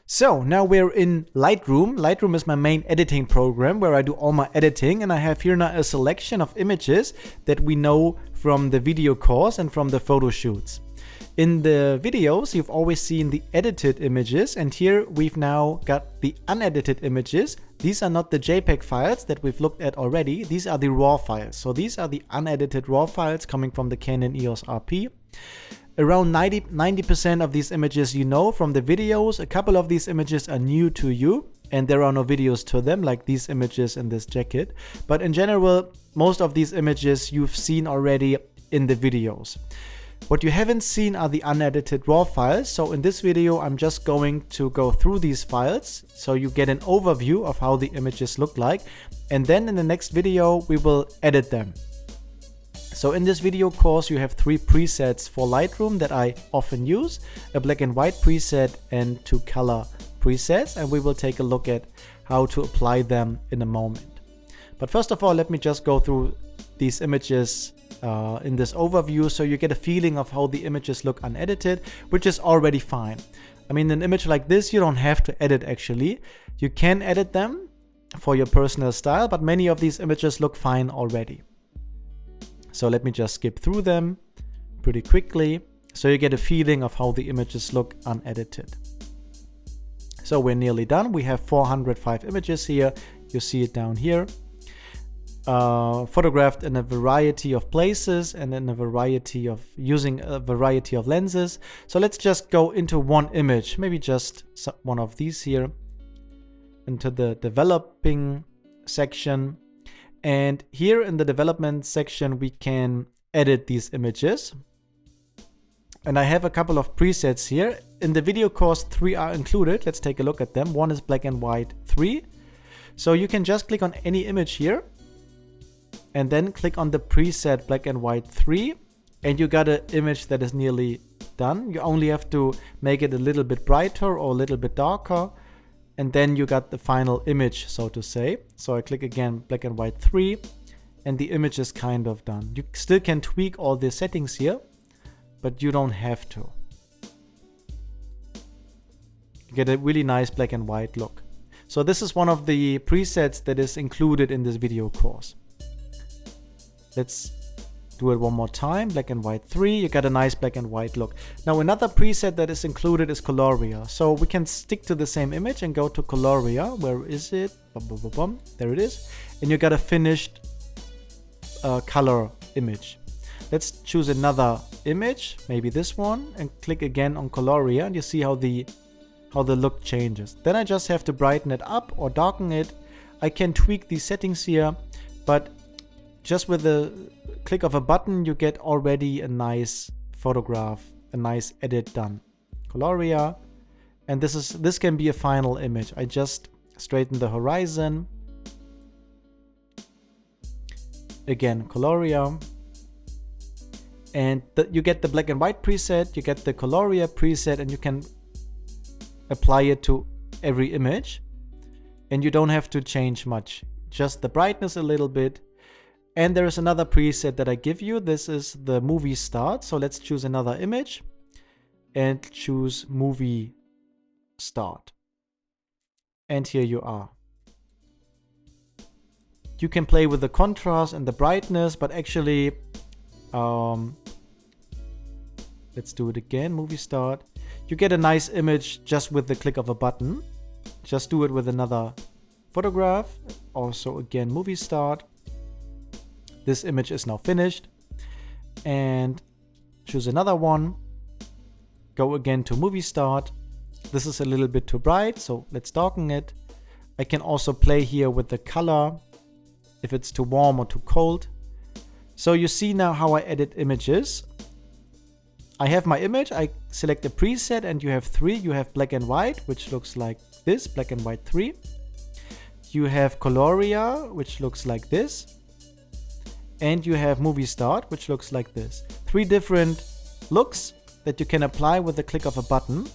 So now we're in Lightroom. Lightroom is my main editing program where I do all my editing, and I have here now a selection of images that we know from the video course and from the photo shoots. In the videos, you've always seen the edited images, and here we've now got the unedited images. These are not the JPEG files that we've looked at already. These are the RAW files. So these are the unedited RAW files coming from the Canon EOS RP. Around 90% of these images you know from the videos. A couple of these images are new to you, and there are no videos to them, like these images in this jacket. But in general, most of these images you've seen already in the videos. What you haven't seen are the unedited RAW files. So in this video, I'm just going to go through these files so you get an overview of how the images look like. And then in the next video, we will edit them. So in this video course, you have 3 presets for Lightroom that I often use, a black and white preset and 2 color presets, and we will take a look at how to apply them in a moment. But first of all, let me just go through these images in this overview so you get a feeling of how the images look unedited, which is already fine. I mean, an image like this, you don't have to edit actually. You can edit them for your personal style, but many of these images look fine already. So let me just skip through them pretty quickly so you get a feeling of how the images look unedited. So we're nearly done. We have 405 images here. You see it down here. Photographed in a variety of places and in a variety of using a variety of lenses. So let's just go into one image, maybe just one of these here, into the developing section. And here in the development section, we can edit these images. And I have a couple of presets here. In the video course, 3 are included. Let's take a look at them. One is black and white 3. So you can just click on any image here and then click on the preset black and white 3. And you got an image that is nearly done. You only have to make it a little bit brighter or a little bit darker. And then you got the final image, so to say. So I click again, black and white 3, and the image is kind of done. You still can tweak all the settings here, but you don't have to. You get a really nice black and white look. So this is one of the presets that is included in this video course. Let's do it one more time, black and white 3, you got a nice black and white look. Now another preset that is included is Coloria. So we can stick to the same image and go to Coloria. Where is it? There it is. And you got a finished color image. Let's choose another image, maybe this one, and click again on Coloria, and you see how the look changes. Then I just have to brighten it up or darken it. I can tweak these settings here, but just with the click of a button, you get already a nice photograph, a nice edit done. Coloria, and this can be a final image. I just straighten the horizon. Again, Coloria, and you get the black and white preset, you get the Coloria preset, and you can apply it to every image, and you don't have to change much, just the brightness a little bit. And there is another preset that I give you. This is the movie start. So let's choose another image and choose movie start. And here you are. You can play with the contrast and the brightness, but actually, let's do it again, movie start. You get a nice image just with the click of a button. Just do it with another photograph. Also again, movie start. This image is now finished, and choose another one. Go again to movie start. This is a little bit too bright, so let's darken it. I can also play here with the color if it's too warm or too cold. So you see now how I edit images. I have my image, I select a preset, and you have 3. You have black and white, which looks like this, black and white 3. You have Coloria, which looks like this. And you have movie start, which looks like this. 3 different looks that you can apply with the click of a button.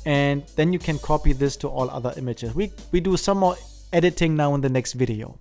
And then you can copy this to all other images. We do some more editing now in the next video.